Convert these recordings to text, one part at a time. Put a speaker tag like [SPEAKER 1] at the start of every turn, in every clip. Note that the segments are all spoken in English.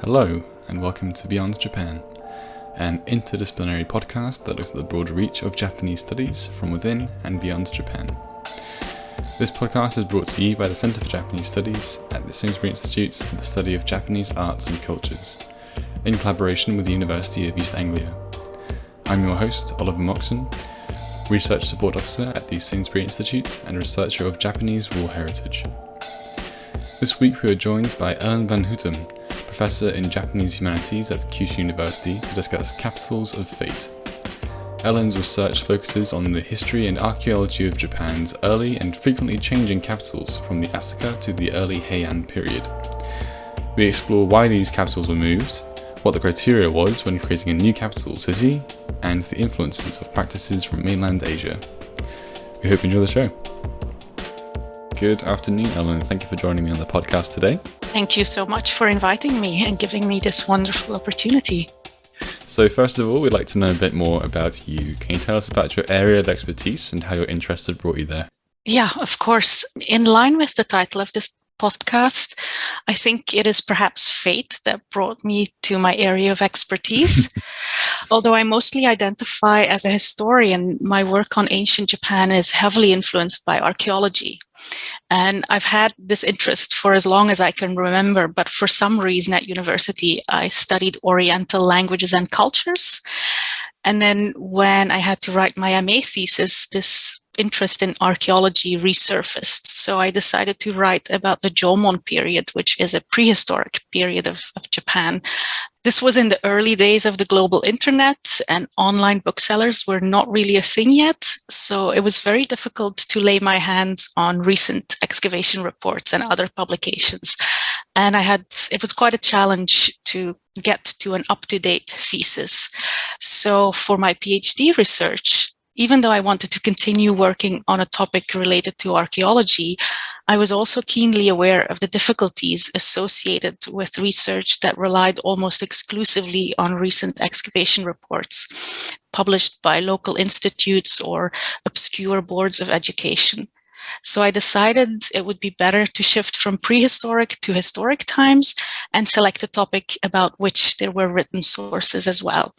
[SPEAKER 1] Hello, and welcome to Beyond Japan, an interdisciplinary podcast that looks at the broad reach of Japanese studies from within and beyond Japan. This podcast is brought to you by the Center for Japanese Studies at the Sainsbury Institute for the Study of Japanese Arts and Cultures, in collaboration with the University of East Anglia. I'm your host, Oliver Moxon, Research Support Officer at the Sainsbury Institute and researcher of Japanese War Heritage. This week we are joined by Ellen Van Goethem, Professor in Japanese Humanities at Kyushu University, to discuss capitals of fate. Ellen's research focuses on the history and archaeology of Japan's early and frequently changing capitals from the Asuka to the early Heian period. We explore why these capitals were moved, what the criteria was when creating a new capital city, and the influences of practices from mainland Asia. We hope you enjoy the show. Good afternoon, Ellen. Thank you for joining me on the podcast today.
[SPEAKER 2] Thank you so much for inviting me and giving me this wonderful opportunity.
[SPEAKER 1] So first of all, we'd like to know a bit more about you. Can you tell us about your area of expertise and how your interest had brought you there?
[SPEAKER 2] Yeah, of course. In line with the title of this podcast, I think it is perhaps fate that brought me to my area of expertise. Although I mostly identify as a historian, my work on ancient Japan is heavily influenced by archaeology. And I've had this interest for as long as I can remember, but for some reason at university, I studied Oriental languages and cultures. And then when I had to write my MA thesis, this interest in archaeology resurfaced. So I decided to write about the Jomon period, which is a prehistoric period of Japan. This was in the early days of the global internet, and online booksellers were not really a thing yet. So it was very difficult to lay my hands on recent excavation reports and other publications. And it was quite a challenge to get to an up-to-date thesis. So for my PhD research, even though I wanted to continue working on a topic related to archaeology, I was also keenly aware of the difficulties associated with research that relied almost exclusively on recent excavation reports published by local institutes or obscure boards of education. So I decided it would be better to shift from prehistoric to historic times and select a topic about which there were written sources as well.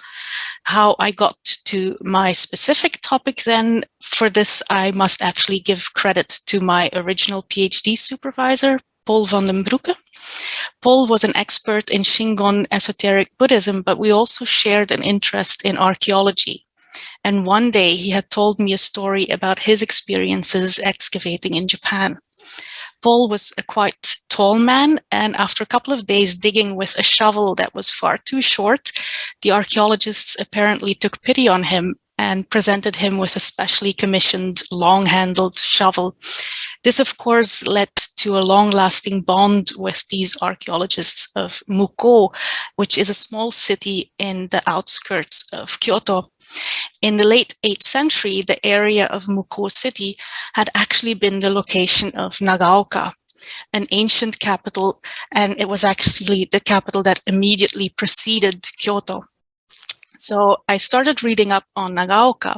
[SPEAKER 2] How I got to my specific topic then, for this I must actually give credit to my original PhD supervisor, Paul van den Broeke. Paul was an expert in Shingon esoteric Buddhism, but we also shared an interest in archaeology. And one day he had told me a story about his experiences excavating in Japan. Paul was a quite tall man, and after a couple of days digging with a shovel that was far too short, the archaeologists apparently took pity on him and presented him with a specially commissioned long-handled shovel. This, of course, led to a long-lasting bond with these archaeologists of Muko, which is a small city in the outskirts of Kyoto. In the late 8th century, the area of Muko city had actually been the location of Nagaoka, an ancient capital, and it was actually the capital that immediately preceded Kyoto. So I started reading up on Nagaoka,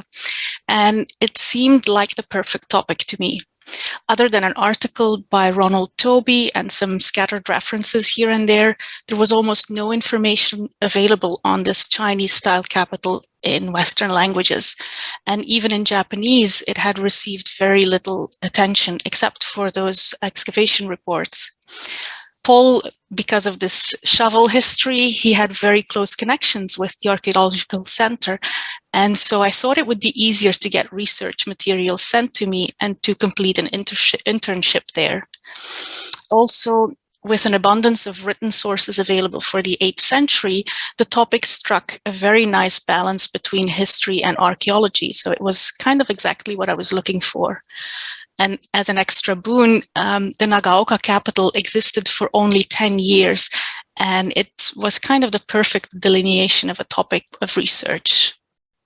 [SPEAKER 2] and it seemed like the perfect topic to me. Other than an article by Ronald Tobey and some scattered references here and there was almost no information available on this Chinese-style capital in Western languages. And even in Japanese, it had received very little attention, except for those excavation reports. Paul, because of this shovel history, he had very close connections with the archaeological center. And so I thought it would be easier to get research materials sent to me and to complete an internship there. Also, with an abundance of written sources available for the 8th century, the topic struck a very nice balance between history and archaeology. So it was kind of exactly what I was looking for. And as an extra boon, the Nagaoka capital existed for only 10 years, and it was kind of the perfect delineation of a topic of research.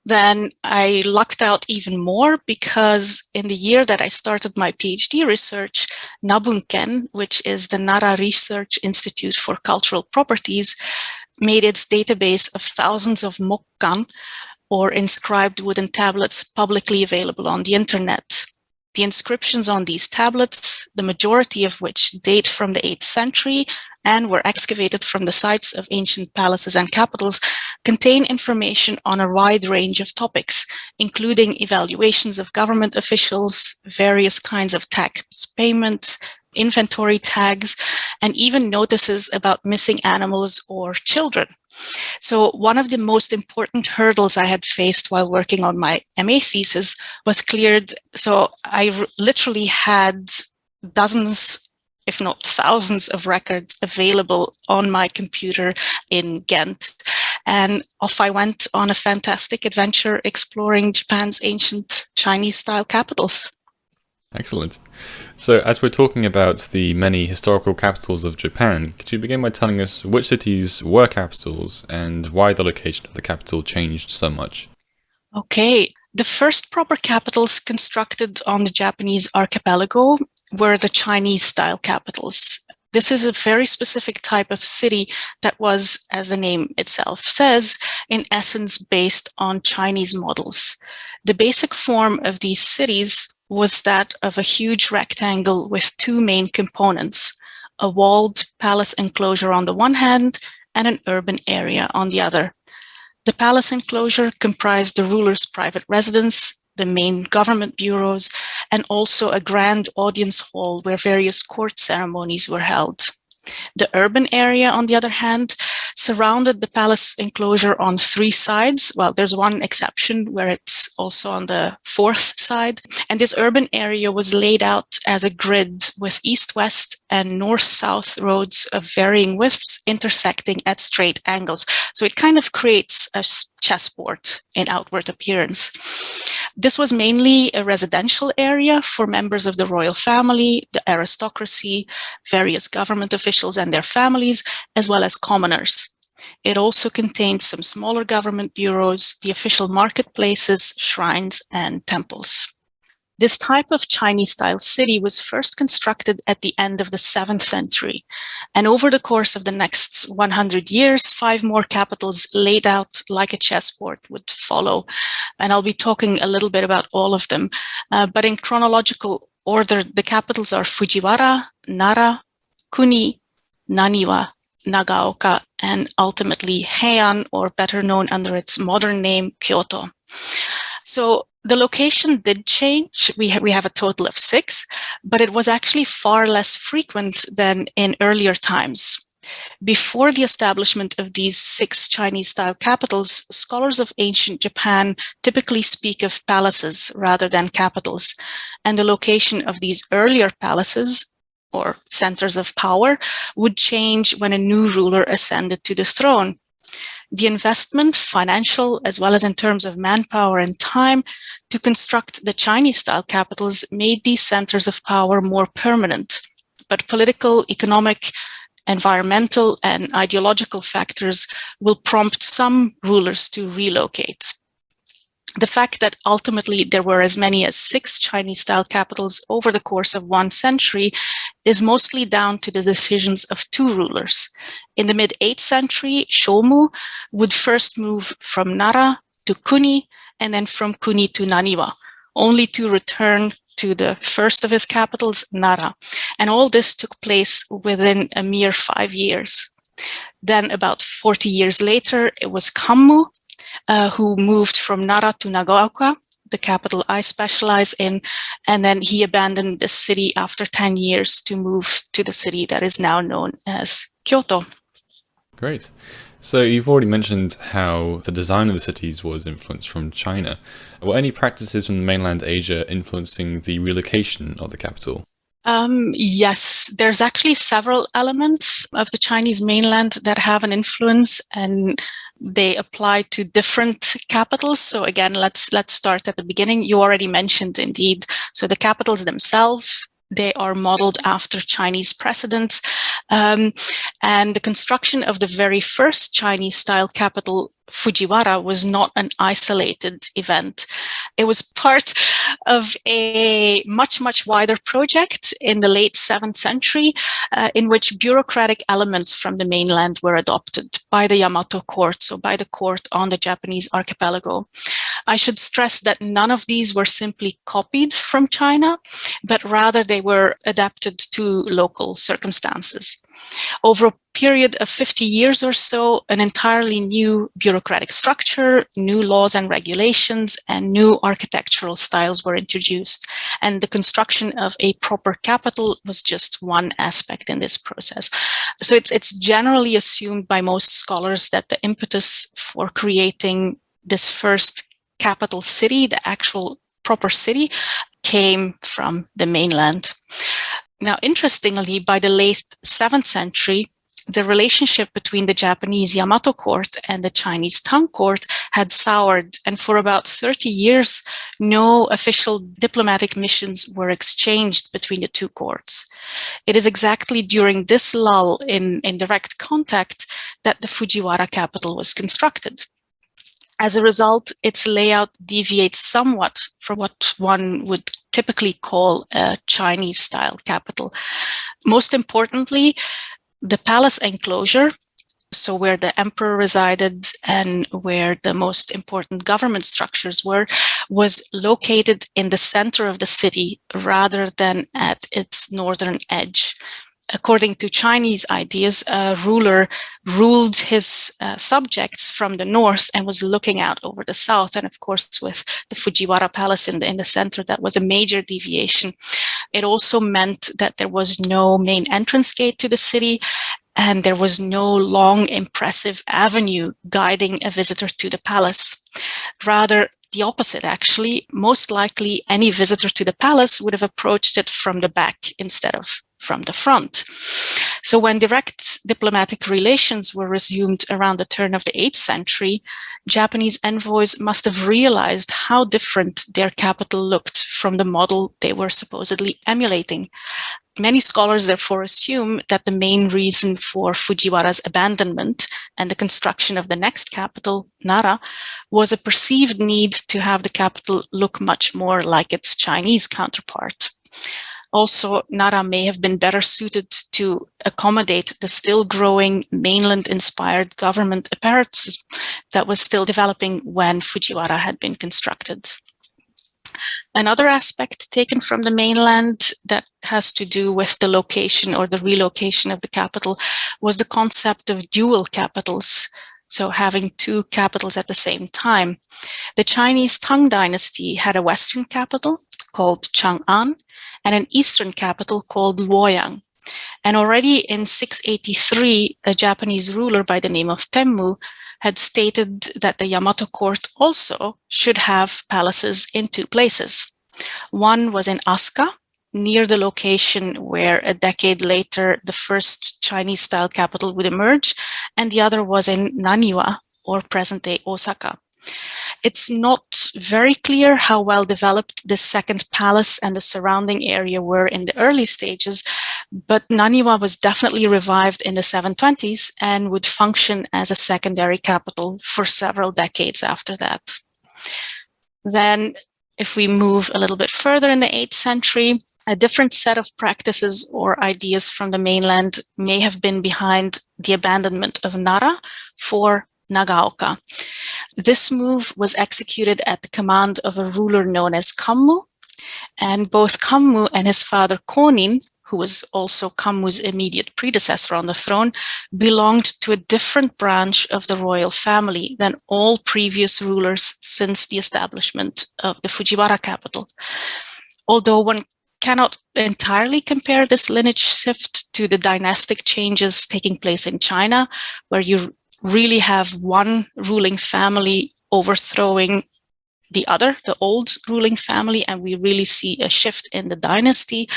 [SPEAKER 2] Then I lucked out even more because in the year that I started my PhD research, Nabunken, which is the Nara Research Institute for Cultural Properties, made its database of thousands of mokkan, or inscribed wooden tablets, publicly available on the internet. The inscriptions on these tablets, the majority of which date from the 8th century, and were excavated from the sites of ancient palaces and capitals, contain information on a wide range of topics, including evaluations of government officials, various kinds of tax payments, inventory tags, and even notices about missing animals or children. So one of the most important hurdles I had faced while working on my MA thesis was cleared. So I literally had dozens, if not thousands, of records available on my computer in Ghent. And off I went on a fantastic adventure exploring Japan's ancient Chinese-style capitals.
[SPEAKER 1] Excellent. So as we're talking about the many historical capitals of Japan, could you begin by telling us which cities were capitals and why the location of the capital changed so much?
[SPEAKER 2] Okay. The first proper capitals constructed on the Japanese archipelago were the Chinese-style capitals. This is a very specific type of city that was, as the name itself says, in essence based on Chinese models. The basic form of these cities was that of a huge rectangle with two main components, a walled palace enclosure on the one hand and an urban area on the other. The palace enclosure comprised the ruler's private residence, the main government bureaus, and also a grand audience hall where various court ceremonies were held. The urban area, on the other hand, surrounded the palace enclosure on three sides. Well, there's one exception where it's also on the fourth side. And this urban area was laid out as a grid with east-west and north-south roads of varying widths intersecting at straight angles. So it kind of creates a chessboard in outward appearance. This was mainly a residential area for members of the royal family, the aristocracy, various government officials and their families, as well as commoners. It also contained some smaller government bureaus, the official marketplaces, shrines, and temples. This type of Chinese-style city was first constructed at the end of the 7th century, and over the course of the next 100 years, 5 more capitals laid out like a chessboard would follow. And I'll be talking a little bit about all of them. But in chronological order, the capitals are Fujiwara, Nara, Kuni, Naniwa, Nagaoka, and ultimately Heian, or better known under its modern name, Kyoto. So the location did change. We have a total of 6, but it was actually far less frequent than in earlier times. Before the establishment of these 6 Chinese-style capitals, scholars of ancient Japan typically speak of palaces rather than capitals, and the location of these earlier palaces, or centers of power, would change when a new ruler ascended to the throne. The investment, financial, as well as in terms of manpower and time, to construct the Chinese-style capitals made these centers of power more permanent. But political, economic, environmental, and ideological factors will prompt some rulers to relocate. The fact that ultimately there were as many as 6 Chinese-style capitals over the course of 1 century is mostly down to the decisions of 2 rulers. In the mid-8th century, Shomu would first move from Nara to Kuni and then from Kuni to Naniwa, only to return to the first of his capitals, Nara. And all this took place within a mere 5 years. Then about 40 years later, it was Kammu, who moved from Nara to Nagaoka, the capital I specialize in, and then he abandoned the city after 10 years to move to the city that is now known as Kyoto.
[SPEAKER 1] Great. So you've already mentioned how the design of the cities was influenced from China. Were any practices from mainland Asia influencing the relocation of the capital?
[SPEAKER 2] Yes, there's actually several elements of the Chinese mainland that have an influence, and they apply to different capitals. So again, let's start at the beginning. You already mentioned, indeed, so the capitals themselves, they are modeled after Chinese precedents. And the construction of the very first Chinese-style capital, Fujiwara, was not an isolated event. It was part of a much, much wider project in the late 7th century, in which bureaucratic elements from the mainland were adopted by the Yamato court, so by the court on the Japanese archipelago. I should stress that none of these were simply copied from China, but rather they were adapted to local circumstances. Over a period of 50 years or so, an entirely new bureaucratic structure, new laws and regulations, and new architectural styles were introduced. And the construction of a proper capital was just one aspect in this process. So it's generally assumed by most scholars that the impetus for creating this first capital city, the actual proper city, came from the mainland. Now, interestingly, by the late 7th century, the relationship between the Japanese Yamato court and the Chinese Tang court had soured, and for about 30 years, no official diplomatic missions were exchanged between the two courts. It is exactly during this lull in direct contact that the Fujiwara capital was constructed. As a result, its layout deviates somewhat from what one would typically call a Chinese-style capital. Most importantly, the palace enclosure, so where the emperor resided and where the most important government structures were, was located in the center of the city rather than at its northern edge. According to Chinese ideas, a ruler ruled his subjects from the north and was looking out over the south. And of course, with the Fujiwara Palace in the center, that was a major deviation. It also meant that there was no main entrance gate to the city, and there was no long, impressive avenue guiding a visitor to the palace. Rather, the opposite, actually. Most likely, any visitor to the palace would have approached it from the back instead of from the front. So when direct diplomatic relations were resumed around the turn of the 8th century, Japanese envoys must have realized how different their capital looked from the model they were supposedly emulating. Many scholars therefore assume that the main reason for Fujiwara's abandonment and the construction of the next capital, Nara, was a perceived need to have the capital look much more like its Chinese counterpart. Also, Nara may have been better suited to accommodate the still growing mainland-inspired government apparatus that was still developing when Fujiwara had been constructed. Another aspect taken from the mainland that has to do with the location or the relocation of the capital was the concept of dual capitals, so having two capitals at the same time. The Chinese Tang dynasty had a western capital called Chang'an and an eastern capital called Luoyang. And already in 683, a Japanese ruler by the name of Temmu had stated that the Yamato court also should have palaces in two places. One was in Asuka, near the location where a decade later the first Chinese-style capital would emerge, and the other was in Naniwa, or present-day Osaka. It's not very clear how well developed this second palace and the surrounding area were in the early stages, but Naniwa was definitely revived in the 720s and would function as a secondary capital for several decades after that. Then, if we move a little bit further in the 8th century, a different set of practices or ideas from the mainland may have been behind the abandonment of Nara for Nagaoka. This move was executed at the command of a ruler known as Kammu, and both Kammu and his father Konin, who was also Kammu's immediate predecessor on the throne, belonged to a different branch of the royal family than all previous rulers since the establishment of the Fujiwara capital. Although one cannot entirely compare this lineage shift to the dynastic changes taking place in China, where you really have one ruling family overthrowing the other, the old ruling family, and we really see a shift in the dynasty.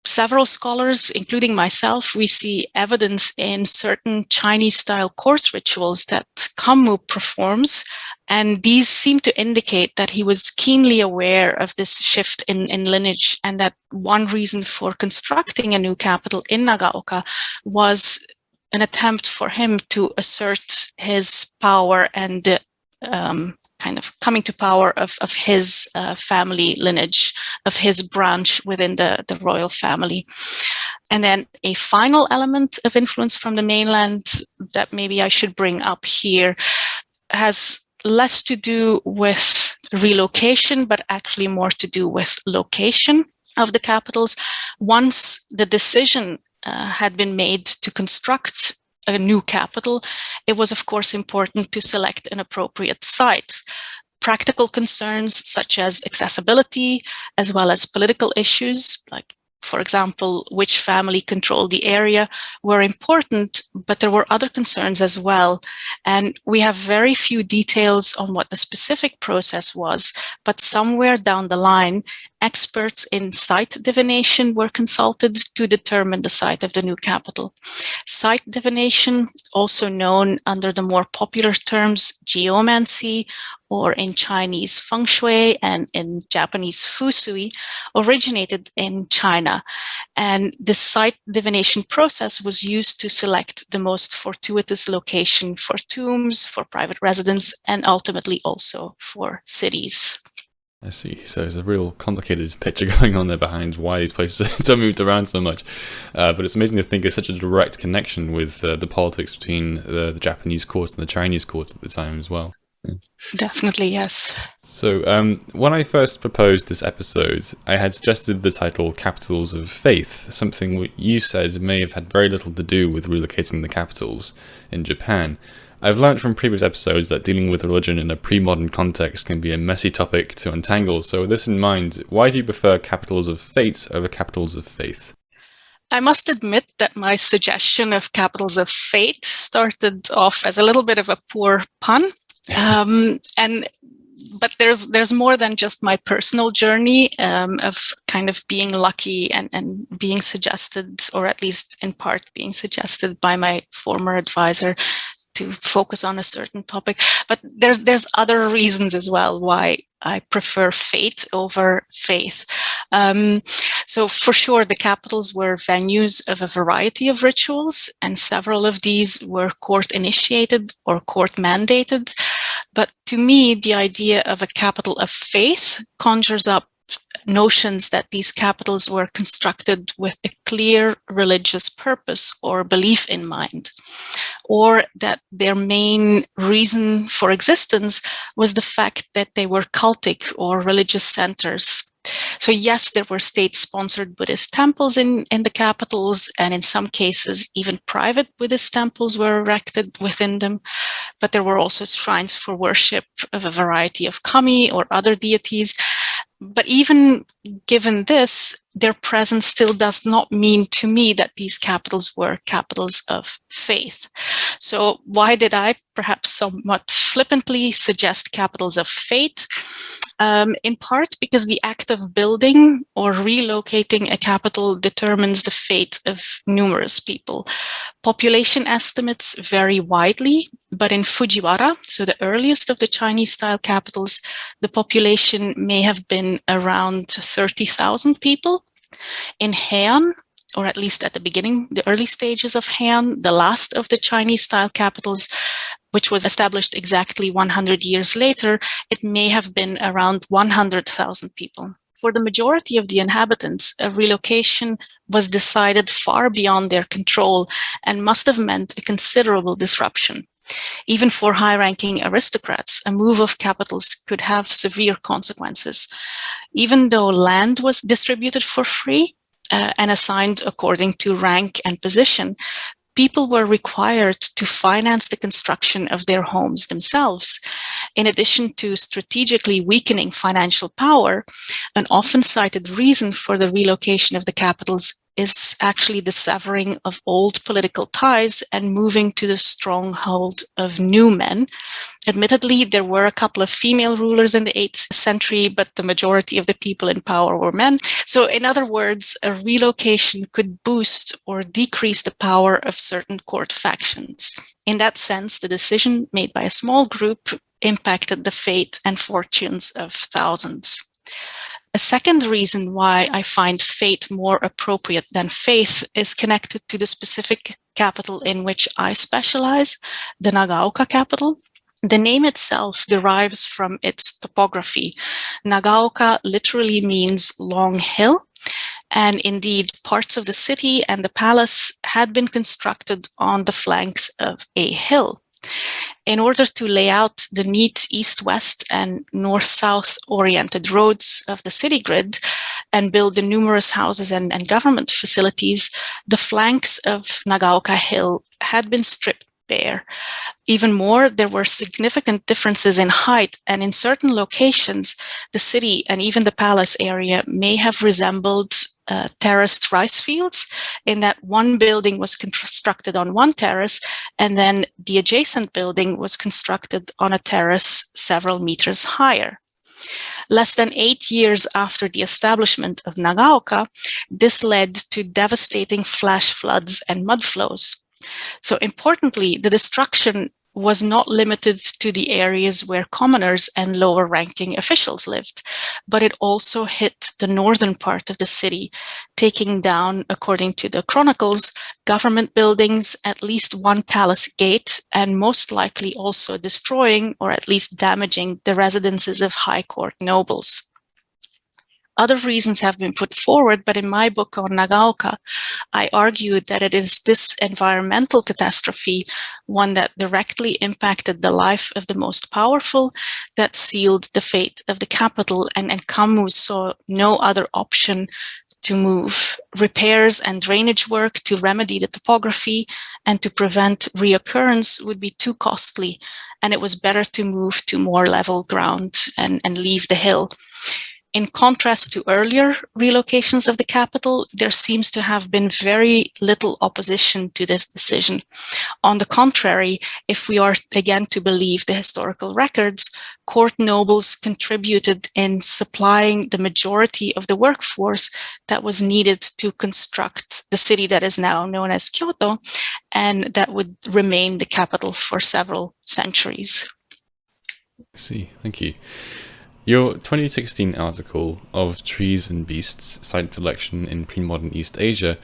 [SPEAKER 2] Several scholars, including myself, we see evidence in certain Chinese-style court rituals that Kammu performs, and these seem to indicate that he was keenly aware of this shift in lineage, and that one reason for constructing a new capital in Nagaoka was an attempt for him to assert his power and the kind of coming to power of his family lineage, of his branch within the royal family. And then a final element of influence from the mainland that maybe I should bring up here has less to do with relocation, but actually more to do with location of the capitals. Once the decision had been made to construct a new capital, it was of course important to select an appropriate site. Practical concerns such as accessibility, as well as political issues, like, for example, which family controlled the area, were important, but there were other concerns as well. And we have very few details on what the specific process was, but somewhere down the line, experts in site divination were consulted to determine the site of the new capital. Site divination, also known under the more popular terms geomancy, or in Chinese Feng Shui and in Japanese Fūsui, originated in China. And the site divination process was used to select the most fortuitous location for tombs, for private residence, and ultimately also for cities.
[SPEAKER 1] I see. So there's a real complicated picture going on there behind why these places are moved around so much. But it's amazing to think there's such a direct connection with the politics between the Japanese court and the Chinese court at the time as well.
[SPEAKER 2] Definitely, yes.
[SPEAKER 1] So when I first proposed this episode, I had suggested the title Capitals of Faith, something what you said may have had very little to do with relocating the capitals in Japan. I've learnt from previous episodes that dealing with religion in a pre-modern context can be a messy topic to untangle, so with this in mind, why do you prefer capitals of fate over capitals of faith?
[SPEAKER 2] I must admit that my suggestion of capitals of fate started off as a little bit of a poor pun. But there's more than just my personal journey of kind of being lucky and being suggested, or at least in part being suggested by my former advisor to focus on a certain topic. But there's other reasons as well why I prefer fate over faith. So for sure, the capitals were venues of a variety of rituals, and several of these were court-initiated or court-mandated. But to me, the idea of a capital of faith conjures up notions that these capitals were constructed with a clear religious purpose or belief in mind, or that their main reason for existence was the fact that they were cultic or religious centers. So yes, there were state-sponsored Buddhist temples in the capitals, and in some cases, even private Buddhist temples were erected within them. But there were also shrines for worship of a variety of kami or other deities. But even given this, their presence still does not mean to me that these capitals were capitals of faith. So why did I, perhaps somewhat flippantly, suggest capitals of fate? In part because the act of building or relocating a capital determines the fate of numerous people. Population estimates vary widely, but in Fujiwara, so the earliest of the Chinese-style capitals, the population may have been around 30,000 people. In Heian, or at least at the beginning, the early stages of Heian, the last of the Chinese-style capitals, which was established exactly 100 years later, it may have been around 100,000 people. For the majority of the inhabitants, a relocation was decided far beyond their control and must have meant a considerable disruption. Even for high-ranking aristocrats, a move of capitals could have severe consequences. Even though land was distributed for free and assigned according to rank and position, people were required to finance the construction of their homes themselves. In addition to strategically weakening financial power, an often cited reason for the relocation of the capitals is actually the severing of old political ties and moving to the stronghold of new men. Admittedly, there were a couple of female rulers in the 8th century, but the majority of the people in power were men. So in other words, a relocation could boost or decrease the power of certain court factions. In that sense, the decision made by a small group impacted the fate and fortunes of thousands. A second reason why I find fate more appropriate than faith is connected to the specific capital in which I specialize, the Nagaoka capital. The name itself derives from its topography. Nagaoka literally means long hill, and indeed parts of the city and the palace had been constructed on the flanks of a hill. in order to lay out the neat east-west and north-south oriented roads of the city grid and build the numerous houses and government facilities, the flanks of Nagaoka Hill had been stripped bare. Even more, there were significant differences in height, and in certain locations, the city and even the palace area may have resembled terraced rice fields, in that one building was constructed on one terrace, and then the adjacent building was constructed on a terrace several meters higher. Less than 8 years after the establishment of Nagaoka, this led to devastating flash floods and mud flows. So importantly, the destruction was not limited to the areas where commoners and lower-ranking officials lived, but it also hit the northern part of the city, taking down, according to the chronicles, government buildings, at least one palace gate, and most likely also destroying or at least damaging the residences of high court nobles. Other reasons have been put forward, but in my book on Nagaoka, I argued that it is this environmental catastrophe, one that directly impacted the life of the most powerful, that sealed the fate of the capital, and Camus saw no other option to move. Repairs and drainage work to remedy the topography and to prevent reoccurrence would be too costly, and it was better to move to more level ground and leave the hill. In contrast to earlier relocations of the capital, there seems to have been very little opposition to this decision. On the contrary, if we are again to believe the historical records, court nobles contributed in supplying the majority of the workforce that was needed to construct the city that is now known as Kyoto, and that would remain the capital for several centuries.
[SPEAKER 1] I see, thank you. Your 2016 article of Trees and Beasts, Site Selection in Pre-Modern East Asia,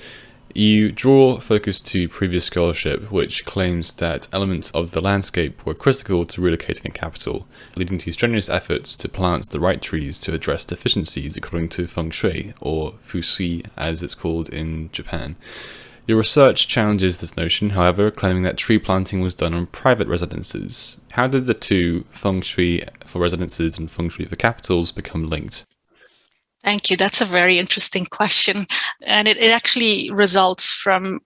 [SPEAKER 1] you draw focus to previous scholarship which claims that elements of the landscape were critical to relocating a capital, leading to strenuous efforts to plant the right trees to address deficiencies according to Feng Shui, or Fūsui as it's called in Japan. Your research challenges this notion, however, claiming that tree planting was done on private residences. How did the two, Feng Shui for residences and Feng Shui for capitals, become linked?
[SPEAKER 2] Thank you. That's a very interesting question. And it actually results from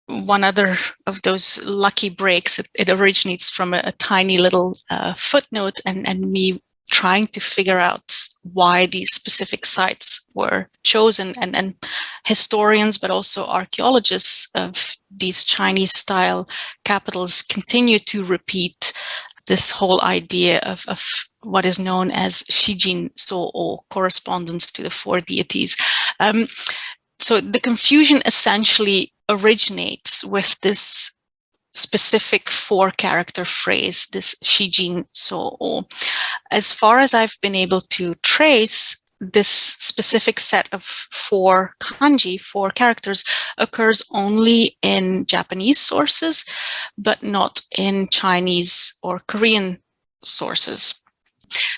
[SPEAKER 2] one other of those lucky breaks. It originates from a tiny little footnote and me trying to figure out why these specific sites were chosen. And historians, but also archaeologists of these Chinese-style capitals continue to repeat this whole idea of what is known as Shijinsōō, correspondence to the four deities. So the confusion essentially originates with this specific four-character phrase, this Shijinsōō. As far as I've been able to trace, this specific set of four kanji, four characters, occurs only in Japanese sources, but not in Chinese or Korean sources.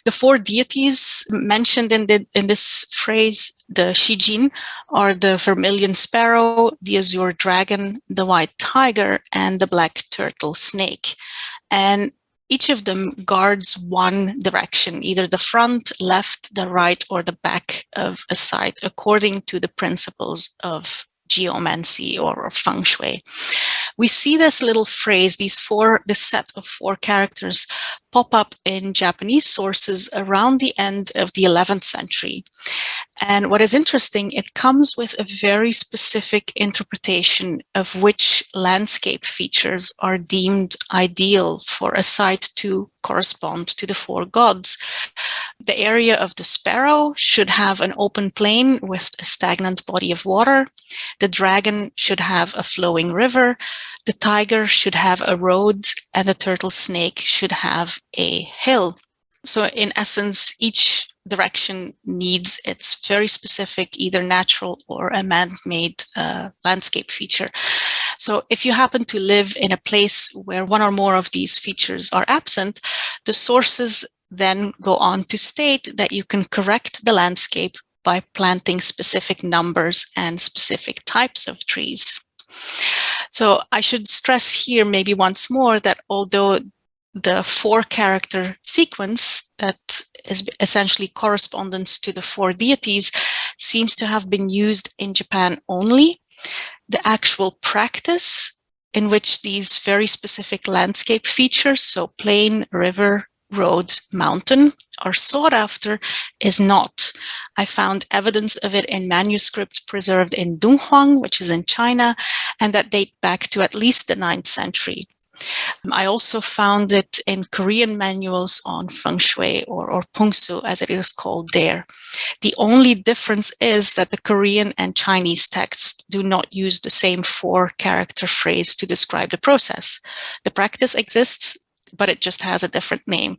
[SPEAKER 2] The four deities mentioned in this phrase, the Shijin, are the vermillion sparrow, the azure dragon, the white tiger, and the black turtle snake. And each of them guards one direction, either the front, left, the right, or the back of a site, according to the principles of geomancy or feng shui. We see this little phrase, this set of four characters, pop up in Japanese sources around the end of the 11th century. And what is interesting, it comes with a very specific interpretation of which landscape features are deemed ideal for a site to correspond to the four gods. The area of the sparrow should have an open plain with a stagnant body of water. The dragon should have a flowing river. The tiger should have a road, and the turtle snake should have a hill. So in essence, each direction needs its very specific, either natural or a man-made landscape feature. So if you happen to live in a place where one or more of these features are absent, the sources then go on to state that you can correct the landscape by planting specific numbers and specific types of trees. So I should stress here maybe once more that although the 4-character sequence that is essentially correspondence to the 4 deities seems to have been used in Japan only. The actual practice in which these very specific landscape features, so plain, river, road, mountain, are sought after is not. I found evidence of it in manuscripts preserved in Dunhuang, which is in China, and that date back to at least the 9th century. I also found it in Korean manuals on Feng Shui or Pungsu, as it is called there. The only difference is that the Korean and Chinese texts do not use the same 4-character phrase to describe the process. The practice exists, but it just has a different name.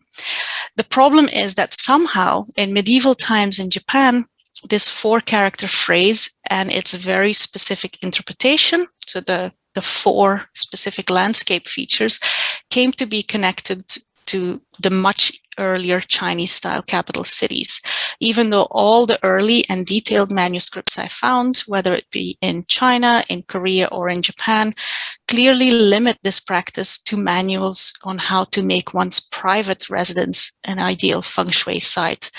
[SPEAKER 2] The problem is that somehow in medieval times in Japan, this 4-character phrase and its very specific interpretation, so the 4 specific landscape features, came to be connected to the much earlier Chinese-style capital cities, even though all the early and detailed manuscripts I found, whether it be in China, in Korea, or in Japan, clearly limit this practice to manuals on how to make one's private residence an ideal feng shui site.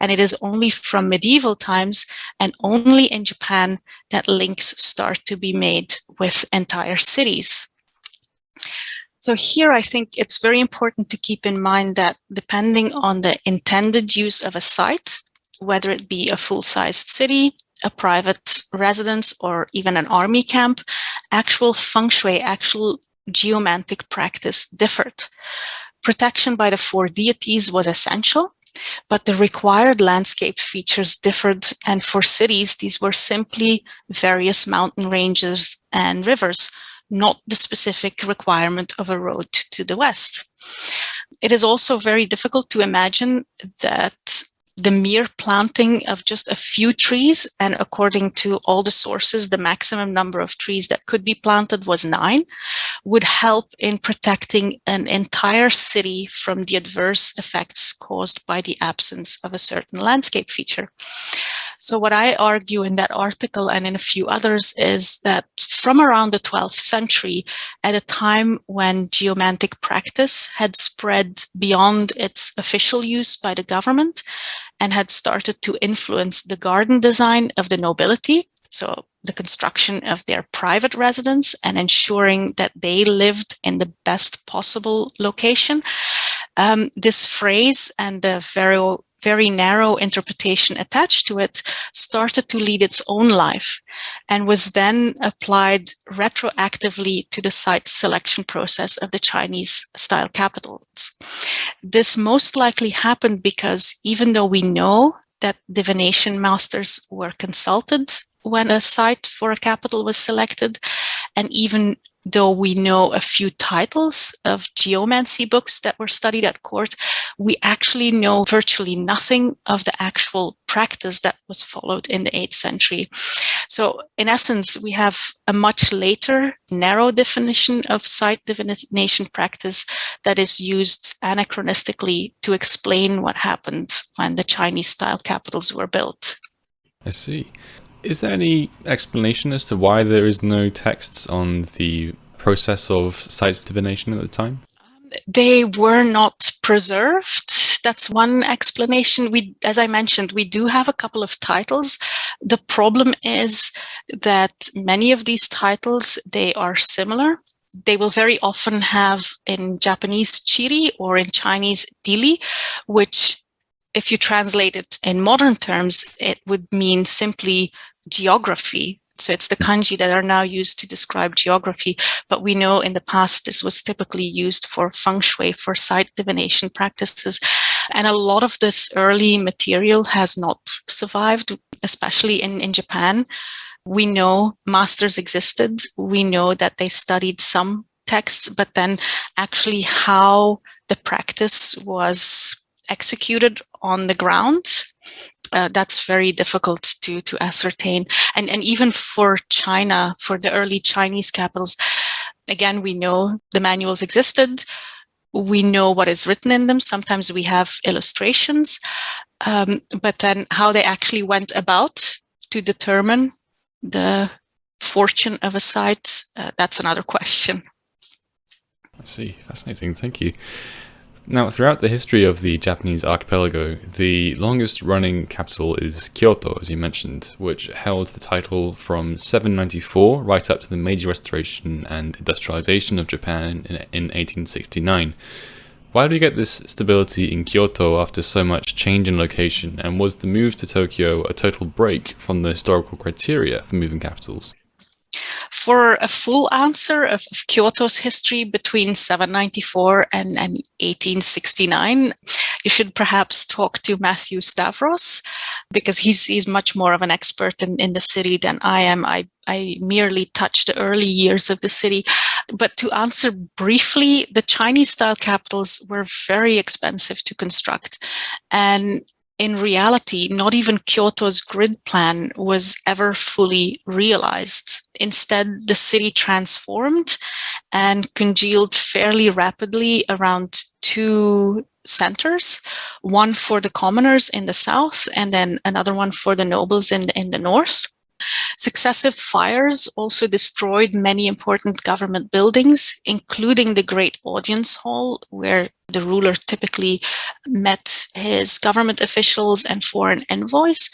[SPEAKER 2] And it is only from medieval times and only in Japan that links start to be made with entire cities. So here I think it's very important to keep in mind that depending on the intended use of a site, whether it be a full-sized city, a private residence, or even an army camp, actual feng shui, actual geomantic practice differed. Protection by the 4 deities was essential, but the required landscape features differed, and for cities, these were simply various mountain ranges and rivers, not the specific requirement of a road to the west. It is also very difficult to imagine that the mere planting of just a few trees, and according to all the sources, the maximum number of trees that could be planted was 9, would help in protecting an entire city from the adverse effects caused by the absence of a certain landscape feature. So what I argue in that article and in a few others is that from around the 12th century, at a time when geomantic practice had spread beyond its official use by the government and had started to influence the garden design of the nobility, so the construction of their private residence and ensuring that they lived in the best possible location, this phrase and the very narrow interpretation attached to it started to lead its own life and was then applied retroactively to the site selection process of the Chinese-style capitals. This most likely happened because even though we know that divination masters were consulted when a site for a capital was selected, and even though we know a few titles of geomancy books that were studied at court, we actually know virtually nothing of the actual practice that was followed in the 8th century. So in essence, we have a much later, narrow definition of site divination practice that is used anachronistically to explain what happened when the Chinese-style capitals were built.
[SPEAKER 1] I see. Is there any explanation as to why there is no texts on the process of site divination at the time?
[SPEAKER 2] They were not preserved. That's one explanation. As I mentioned, we do have a couple of titles. The problem is that many of these titles, they are similar. They will very often have in Japanese chiri or in Chinese dili, which if you translate it in modern terms, it would mean simply geography. So it's the kanji that are now used to describe geography. But we know in the past this was typically used for feng shui, for site divination practices. And a lot of this early material has not survived, especially in Japan. We know masters existed. We know that they studied some texts, but then actually how the practice was executed on the ground, that's very difficult to ascertain. And even for China, for the early Chinese capitals, again, we know the manuals existed. We know what is written in them. Sometimes we have illustrations, but then how they actually went about to determine the fortune of a site, that's another question.
[SPEAKER 1] I see. Fascinating. Thank you. Now, throughout the history of the Japanese archipelago, the longest running capital is Kyoto, as you mentioned, which held the title from 794 right up to the major restoration and industrialization of Japan in 1869. Why do we get this stability in Kyoto after so much change in location, and was the move to Tokyo a total break from the historical criteria for moving capitals?
[SPEAKER 2] For a full answer of Kyoto's history between 794 and 1869, you should perhaps talk to Matthew Stavros, because he's much more of an expert in the city than I am. I merely touched the early years of the city. But to answer briefly, the Chinese-style capitals were very expensive to construct. And in reality, not even Kyoto's grid plan was ever fully realized. Instead, the city transformed and congealed fairly rapidly around two centers, one for the commoners in the south and then another one for the nobles in the north. Successive fires also destroyed many important government buildings, including the Great Audience Hall, where the ruler typically met his government officials and foreign envoys.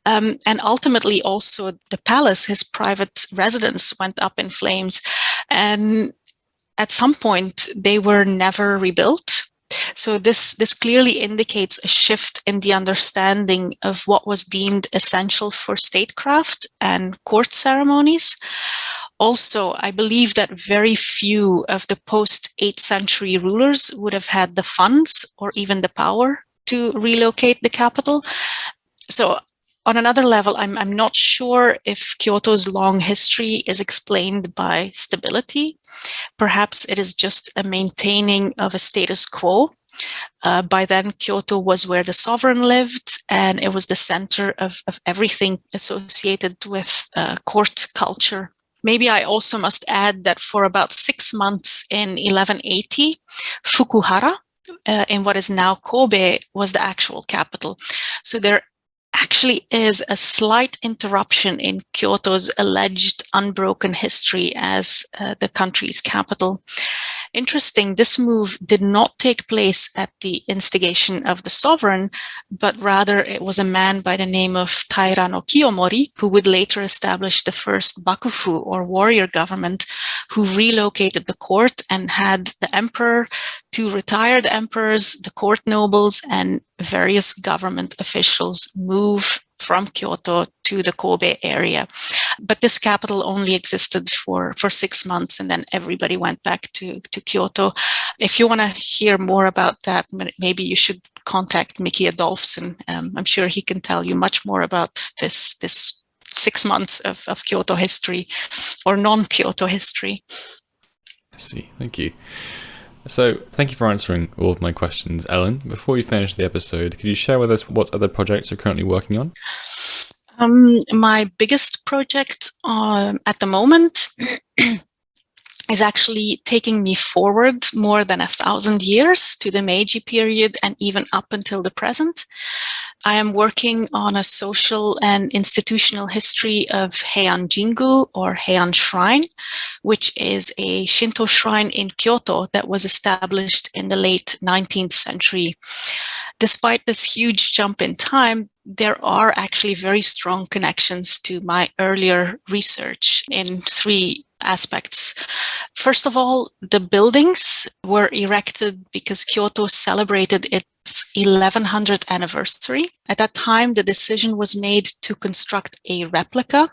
[SPEAKER 2] And ultimately also the palace, his private residence, went up in flames. And at some point, they were never rebuilt. So this clearly indicates a shift in the understanding of what was deemed essential for statecraft and court ceremonies. Also, I believe that very few of the post-8th century rulers would have had the funds or even the power to relocate the capital. So on another level, I'm not sure if Kyoto's long history is explained by stability. Perhaps it is just a maintaining of a status quo. By then, Kyoto was where the sovereign lived, and it was the center of everything associated with court culture. Maybe I also must add that for about 6 months in 1180, Fukuhara, in what is now Kobe, was the actual capital. So there actually is a slight interruption in Kyoto's alleged unbroken history as the country's capital. Interesting, this move did not take place at the instigation of the sovereign, but rather it was a man by the name of Taira no Kiyomori, who would later establish the first bakufu, or warrior government, who relocated the court and had the emperor, two retired emperors, the court nobles, and various government officials move from Kyoto to the Kobe area. But this capital only existed for 6 months, and then everybody went back to Kyoto. If you want to hear more about that, maybe you should contact Mickey Adolphson. I'm sure he can tell you much more about this 6 months of Kyoto history, or non-Kyoto history.
[SPEAKER 1] I see. Thank you. So, thank you for answering all of my questions, Ellen. Before we finish the episode, could you share with us what other projects you're currently working on?
[SPEAKER 2] My biggest project at the moment is actually taking me forward more than 1,000 years to the Meiji period and even up until the present. I am working on a social and institutional history of Heian Jingu, or Heian Shrine, which is a Shinto shrine in Kyoto that was established in the late 19th century. Despite this huge jump in time, there are actually very strong connections to my earlier research in 3 aspects. First of all, the buildings were erected because Kyoto celebrated its 1100th anniversary. At that time, the decision was made to construct a replica,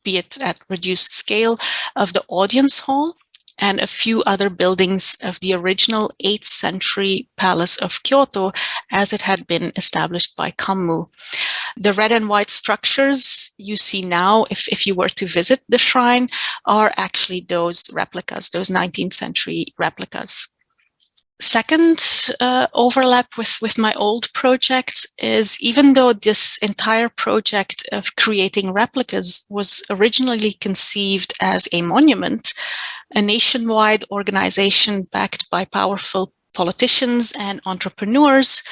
[SPEAKER 2] be it at reduced scale, of the audience hall and a few other buildings of the original 8th century palace of Kyoto as it had been established by Kammu. The red and white structures you see now, if you were to visit the shrine, are actually those replicas, those 19th century replicas. Second overlap with my old projects is, even though this entire project of creating replicas was originally conceived as a monument, a nationwide organization backed by powerful politicians and entrepreneurs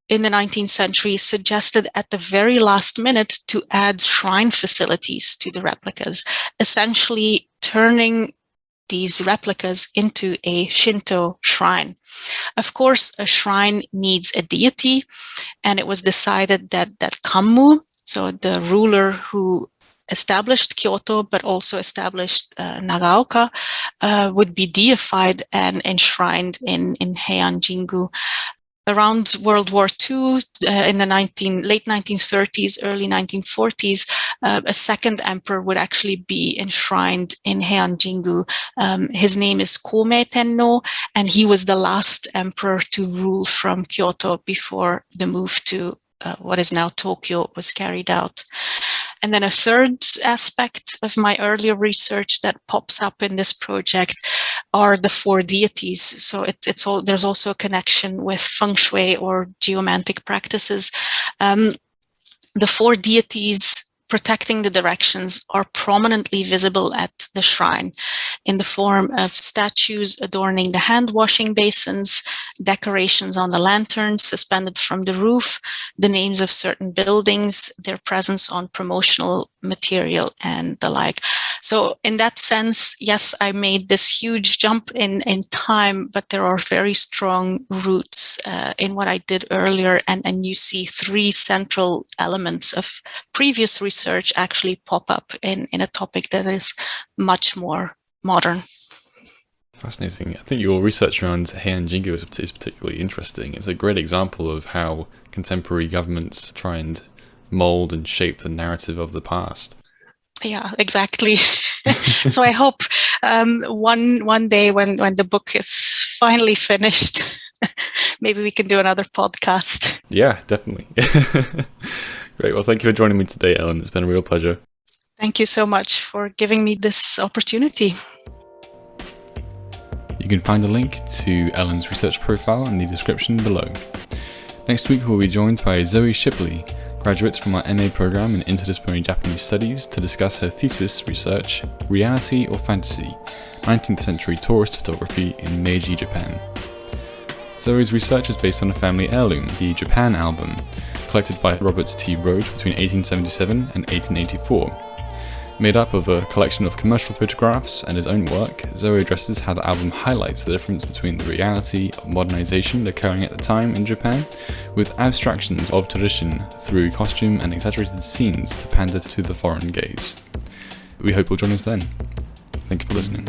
[SPEAKER 2] in the 19th century suggested at the very last minute to add shrine facilities to the replicas, essentially turning these replicas into a Shinto shrine. Of course, a shrine needs a deity, and it was decided that Kammu, so the ruler who established Kyoto but also established Nagaoka, would be deified and enshrined in Heian Jingu. Around World War II, in the late 1930s, early 1940s, a second emperor would actually be enshrined in Heian Jingu. His name is Komei Tenno, and he was the last emperor to rule from Kyoto before the move to what is now Tokyo was carried out. And then a third aspect of my earlier research that pops up in this project are the 4 deities. So there's also a connection with Feng Shui or geomantic practices. The 4 deities protecting the directions are prominently visible at the shrine in the form of statues adorning the hand washing basins, decorations on the lanterns suspended from the roof, the names of certain buildings, their presence on promotional material, and the like. So in that sense, yes, I made this huge jump in time, but there are very strong roots in what I did earlier, and you see 3 central elements of previous research actually pop up in a topic that is much more modern.
[SPEAKER 1] Fascinating. I think your research around Heian Jingu is particularly interesting. It's a great example of how contemporary governments try and mold and shape the narrative of the past.
[SPEAKER 2] Yeah, exactly. So I hope one day when the book is finally finished, maybe we can do another podcast.
[SPEAKER 1] Yeah, definitely. Great. Well, thank you for joining me today, Ellen. It's been a real pleasure.
[SPEAKER 2] Thank you so much for giving me this opportunity.
[SPEAKER 1] You can find a link to Ellen's research profile in the description below. Next week, we'll be joined by Zoe Shipley, graduates from our MA program in Interdisciplinary Japanese Studies, to discuss her thesis research, Reality or Fantasy? 19th Century Tourist Photography in Meiji, Japan. Zoe's research is based on a family heirloom, the Japan album, collected by Robert T. Rhode between 1877 and 1884. Made up of a collection of commercial photographs and his own work, Zoe addresses how the album highlights the difference between the reality of modernization occurring at the time in Japan, with abstractions of tradition through costume and exaggerated scenes to pander to the foreign gaze. We hope you'll join us then. Thank you for listening.